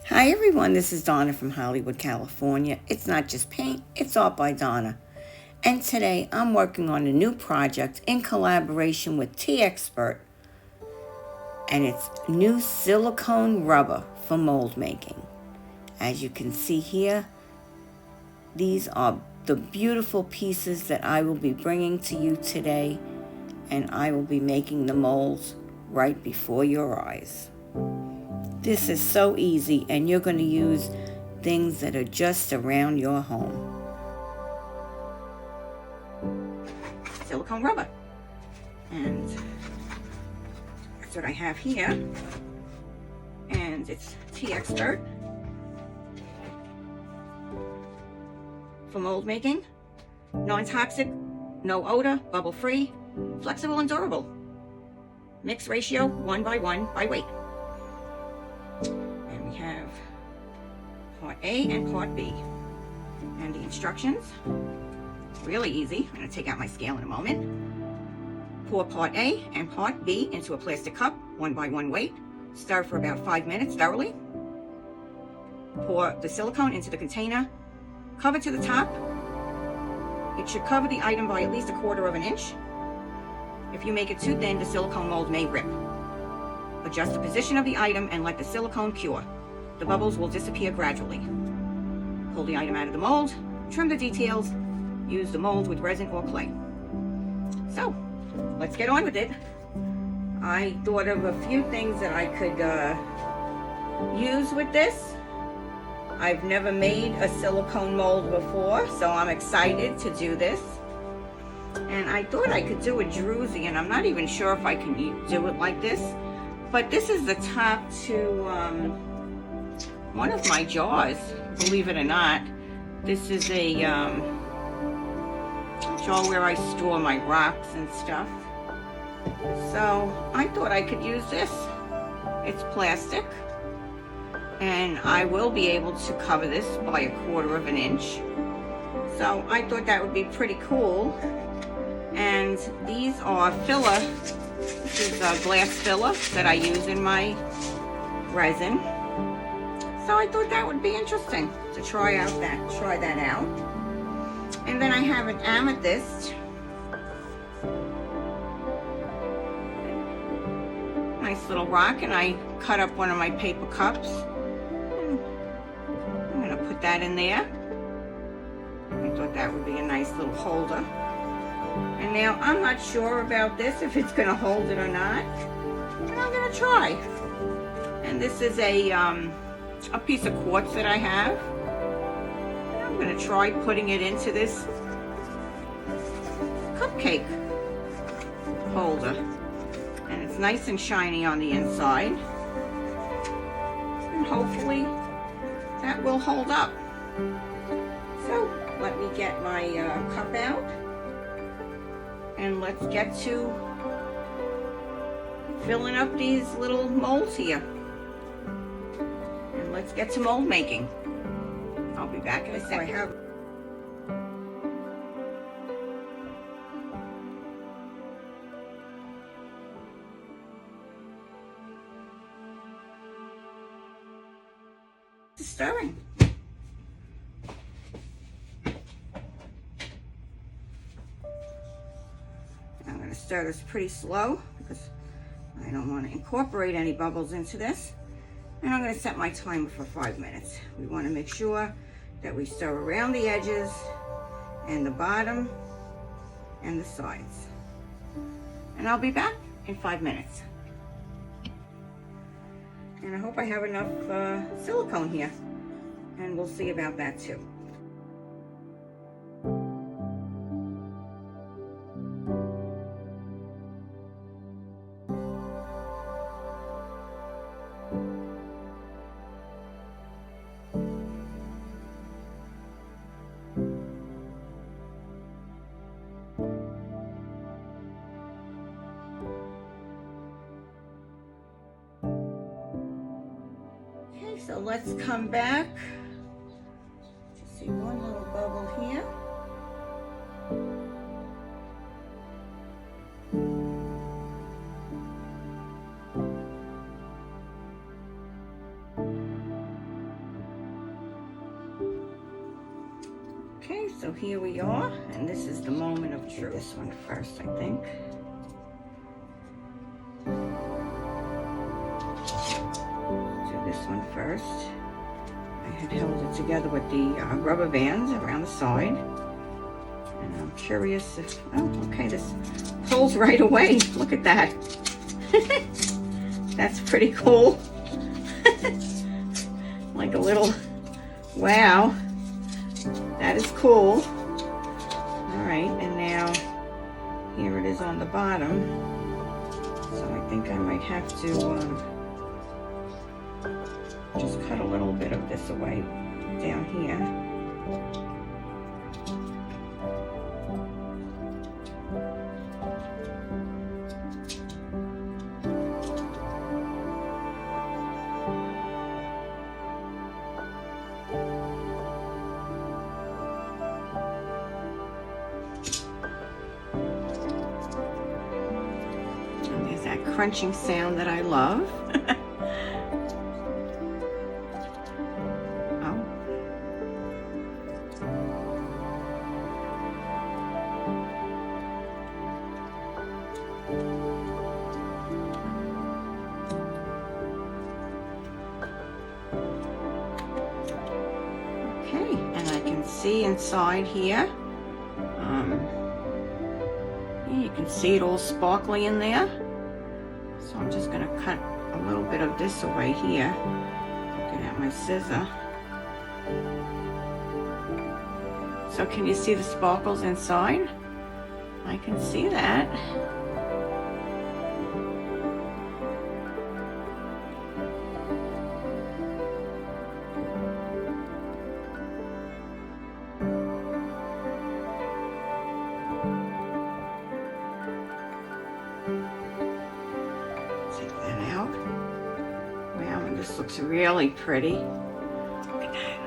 Hi everyone, this is Donna from Hollywood, California. It's not just paint, it's art by Donna. And today I'm working on a new project in collaboration with Teexpert, and it's new silicone rubber for mold making. As you can see here, these are the beautiful pieces that I will be bringing to you today, and I will be making the molds right before your eyes. This is so easy, and you're going to use things that are just around your home. Silicone rubber. And that's what I have here. And it's Teexpert for mold making. Non-toxic, no odor, bubble-free, flexible and durable. Mix ratio 1:1 by weight. And we have part A and part B. And the instructions, really easy. I'm going to take out my scale in a moment. Pour part A and part B into a plastic cup, 1:1 weight. Stir for about 5 minutes thoroughly. Pour the silicone into the container. Cover to the top. It should cover the item by at least 1/4 inch. If you make it too thin, the silicone mold may rip. Adjust the position of the item and let the silicone cure. The bubbles will disappear gradually. Pull the item out of the mold, trim the details, use the mold with resin or clay. So, let's get on with it. I thought of a few things that I could use with this. I've never made a silicone mold before, so I'm excited to do this. And I thought I could do a druzy, and I'm not even sure if I can do it like this. But this is the top to one of my jars, believe it or not. This is a jar where I store my rocks and stuff. So I thought I could use this. It's plastic, and I will be able to cover this by 1/4 inch. So I thought that would be pretty cool. And these are filler. This is a glass filler that I use in my resin. So I thought that would be interesting to try that out. And then I have an amethyst. Nice little rock, and I cut up one of my paper cups. I'm gonna put that in there. I thought that would be a nice little holder. And now I'm not sure about this, if it's gonna hold it or not, but I'm gonna try. And this is a piece of quartz that I have. And I'm gonna try putting it into this cupcake holder. And it's nice and shiny on the inside. And hopefully that will hold up. So let me get my cup out. And let's get to filling up these little molds here. And let's get to mold making. I'll be back in a second. Stirring. I'm going to stir this pretty slow because I don't want to incorporate any bubbles into this. And I'm going to set my timer for 5 minutes. We want to make sure that we stir around the edges and the bottom and the sides. And I'll be back in 5 minutes. And I hope I have enough silicone here. And we'll see about that too. So let's come back. Just see one little bubble here. So here we are, and this is the moment of truth. This one first, I think. Do this one first. I had held it together with the rubber bands around the side. And I'm curious if, oh, okay, this pulls right away. Look at that. That's pretty cool. Like a little, wow. That is cool. All right, and now here it is on the bottom. So I think I might have to just cut a little bit of this away down here. And there's that crunching sound that I love. Okay, and I can see inside here. You can see it all sparkly in there. So I'm just going to cut a little bit of this away here. Looking at my scissor. So can you see the sparkles inside? I can see that. This looks really pretty. Look at that.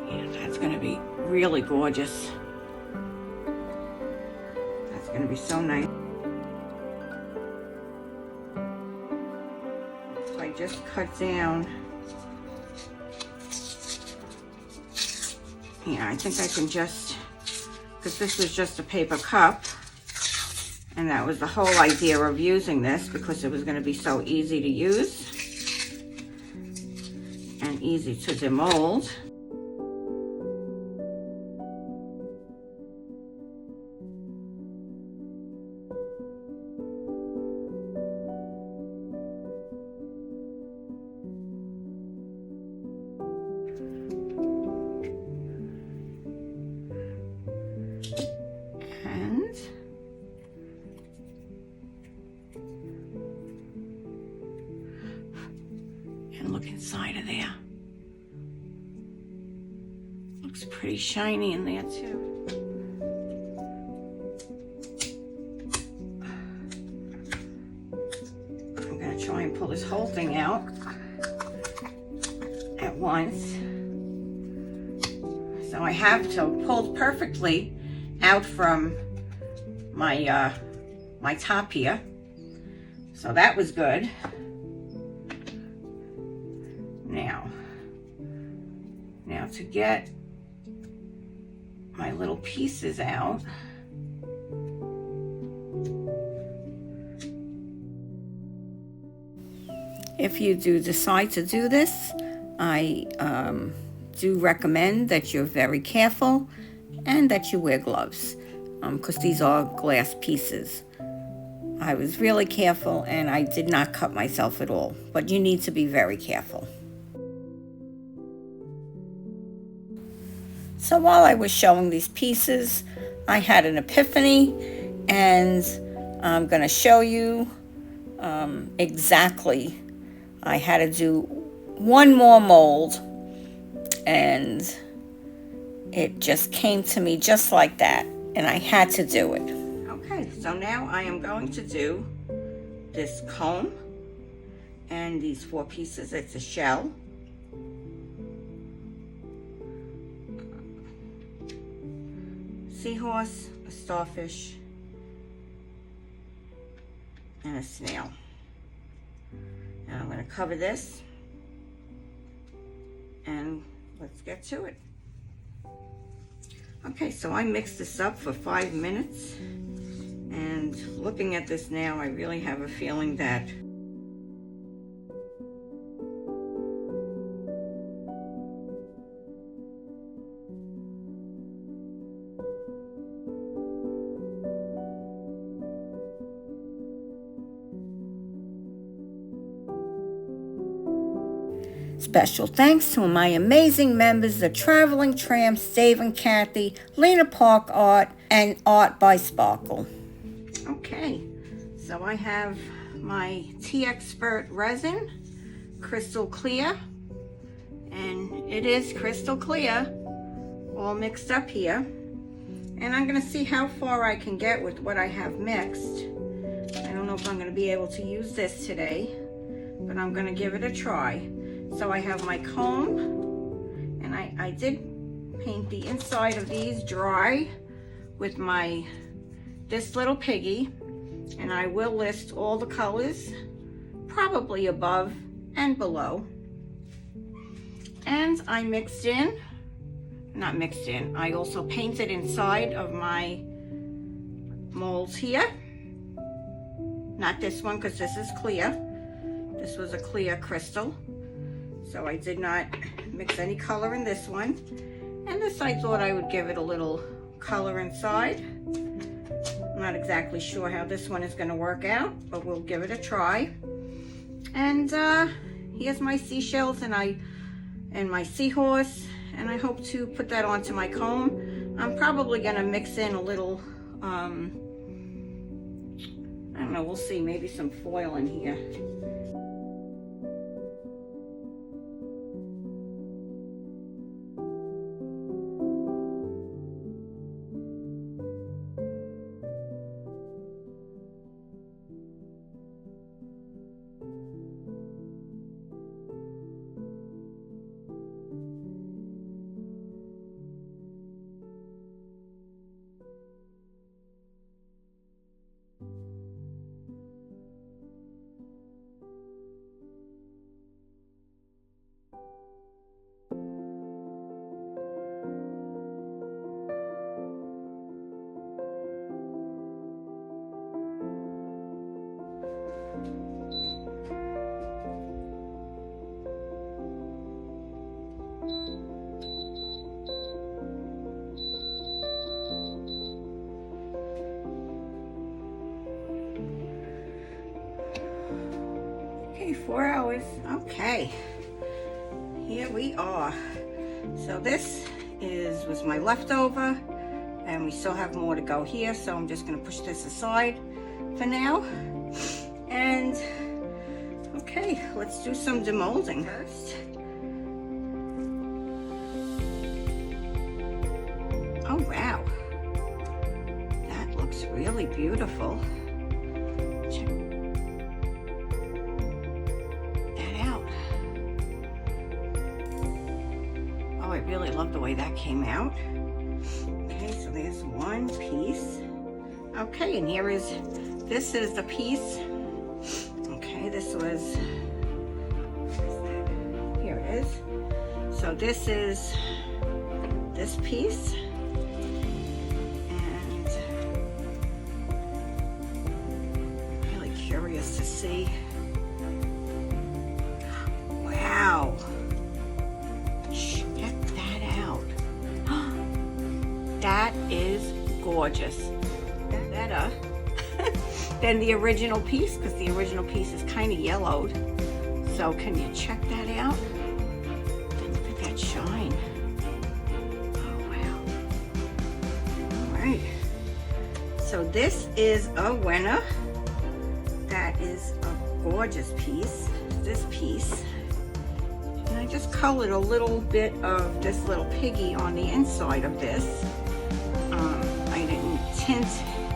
Yeah, that's going to be really gorgeous. That's going to be so nice. So I just cut down. Yeah, I think I can just, because this was just a paper cup. And that was the whole idea of using this, because it was going to be so easy to use. And easy to demold. And look inside of there. Looks pretty shiny in there too. I'm going to try and pull this whole thing out at once. So I have to pull perfectly out from my my top here. So that was good. Now to get my little pieces out, if you do decide to do this, I do recommend that you're very careful and that you wear gloves, because these are glass pieces. I was really careful and I did not cut myself at all, but you need to be very careful. So while I was showing these pieces, I had an epiphany, and I'm going to show you exactly. I had to do one more mold, and it just came to me just like that, and I had to do it. Okay, so now I am going to do this comb and these 4 pieces. It's a shell. Seahorse, a starfish, and a snail. Now I'm going to cover this, and let's get to it. Okay, so I mixed this up for 5 minutes, and looking at this now, I really have a feeling that special thanks to my amazing members, the Traveling Tramps, Dave and Kathy, Lena Park Art, and Art by Sparkle. Okay, so I have my Teexpert resin, crystal clear, and it is crystal clear, all mixed up here. And I'm gonna see how far I can get with what I have mixed. I don't know if I'm gonna be able to use this today, but I'm gonna give it a try. So I have my comb, and I did paint the inside of these dry with this little piggy, and I will list all the colors, probably above and below. And I I also painted inside of my molds here. Not this one, because this is clear. This was a clear crystal. So I did not mix any color in this one. And this, I thought I would give it a little color inside. I'm not exactly sure how this one is going to work out, but we'll give it a try. And here's my seashells and my seahorse, and I hope to put that onto my comb. I'm probably going to mix in a little, I don't know, we'll see, maybe some foil in here. Okay, 4 hours. Okay, here we are. So this was my leftover, and we still have more to go here, so I'm just going to push this aside for now. And okay, let's do some demolding first. Oh wow, that looks really beautiful. Check that out. Oh, I really love the way that came out. Okay, so there's one piece. Okay, and this is the piece. Okay, this was, here it is. So this is this piece. And I'm really curious to see. Wow. Check that out. That is gorgeous. Better than the original piece, because the original piece is kind of yellowed. So can you check that out? Look at that shine. Oh wow. All right. So this is a winner. That is a gorgeous piece. This piece. And I just colored a little bit of this little piggy on the inside of this. I didn't tint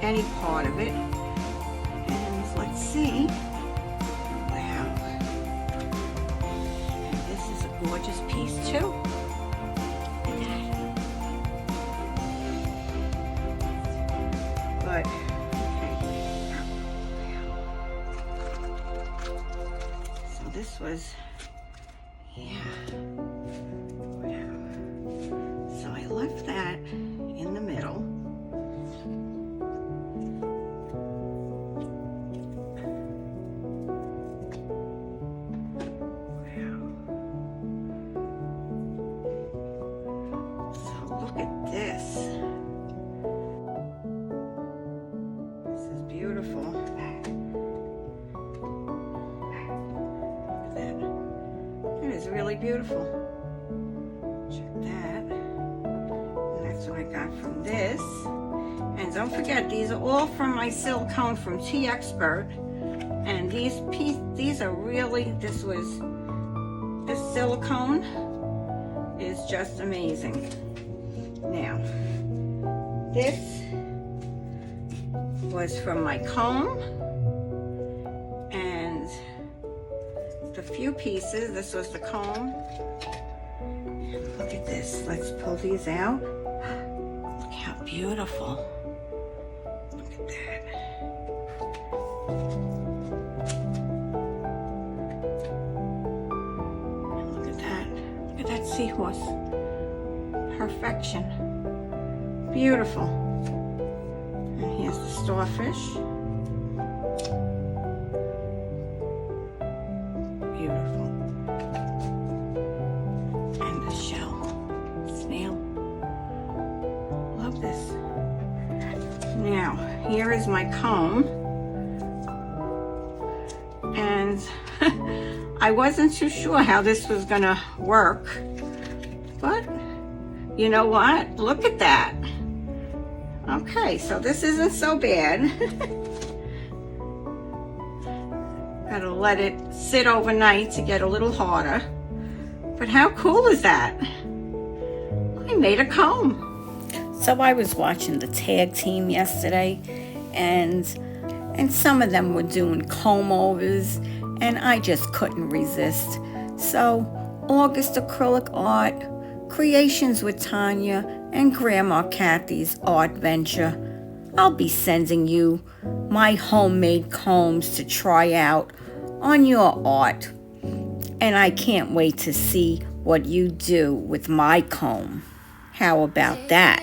any part of it. And let's see. Wow. And this is a gorgeous piece too. Look at that. But, okay. Wow. So this was, yeah. Wow. So I left that really beautiful. Check that. And that's what I got from this. And don't forget, these are all from my silicone from Teexpert. And these are really, this silicone is just amazing. Now, this was from my comb, and the few pieces, this was the comb. Look at this, let's pull these out. Look how beautiful. Look at that. And look at that seahorse. Perfection. Beautiful. And here's the starfish. Beautiful. And the shell. Snail. Love this. Now, here is my comb. And I wasn't too sure how this was gonna work, but you know what? Look at that. Okay, so this isn't so bad. Gotta let it sit overnight to get a little harder. But how cool is that? I made a comb. So I was watching the tag team yesterday, and some of them were doing comb overs, and I just couldn't resist. So August Acrylic Art, Creations with Tanya, and Grandma Kathy's Art Venture, I'll be sending you my homemade combs to try out on your art. And I can't wait to see what you do with my comb. How about that?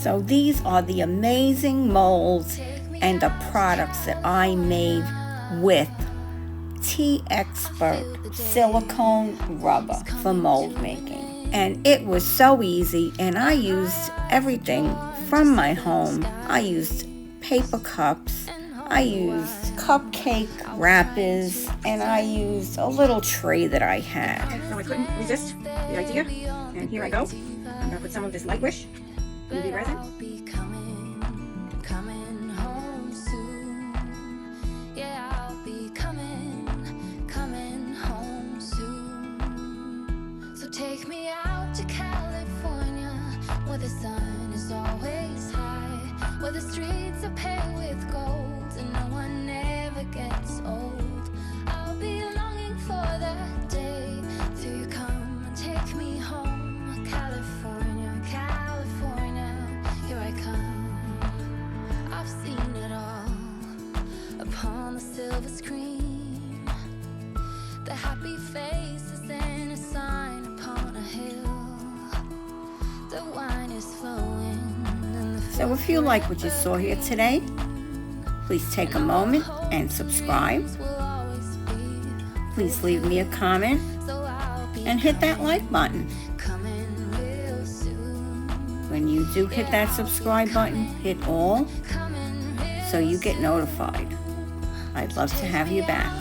So these are the amazing molds and the products that I made with Teexpert Silicone Rubber for mold making. And it was so easy, and I used everything from my home. I used paper cups, I used cupcake wrappers, and I used a little tray that I had. So I couldn't resist the idea, and here I go. I'm gonna put some of this Lightwish UV resin. Take me out to California, where the sun is always high, where the streets are paved with gold and no one ever gets old. I'll be longing for that day till you come and take me home. California, California, here I come. I've seen it all upon the silver screen, the happy faces and a sign. So if you like what you saw here today, please take a moment and subscribe. Please leave me a comment and hit that like button. When you do hit that subscribe button, hit all so you get notified. I'd love to have you back.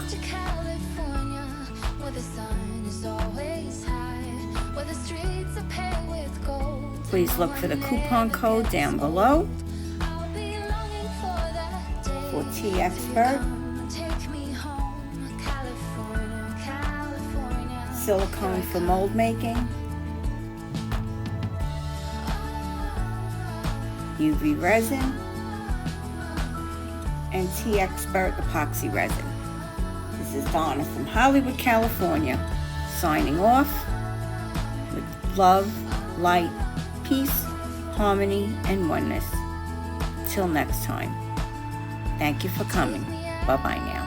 Please look for the coupon code down below for Teexpert Silicone for mold making, UV resin, and Teexpert Epoxy resin. This is Donna from Hollywood, California, signing off with love, light, peace, harmony, and oneness. Till next time. Thank you for coming. Bye-bye now.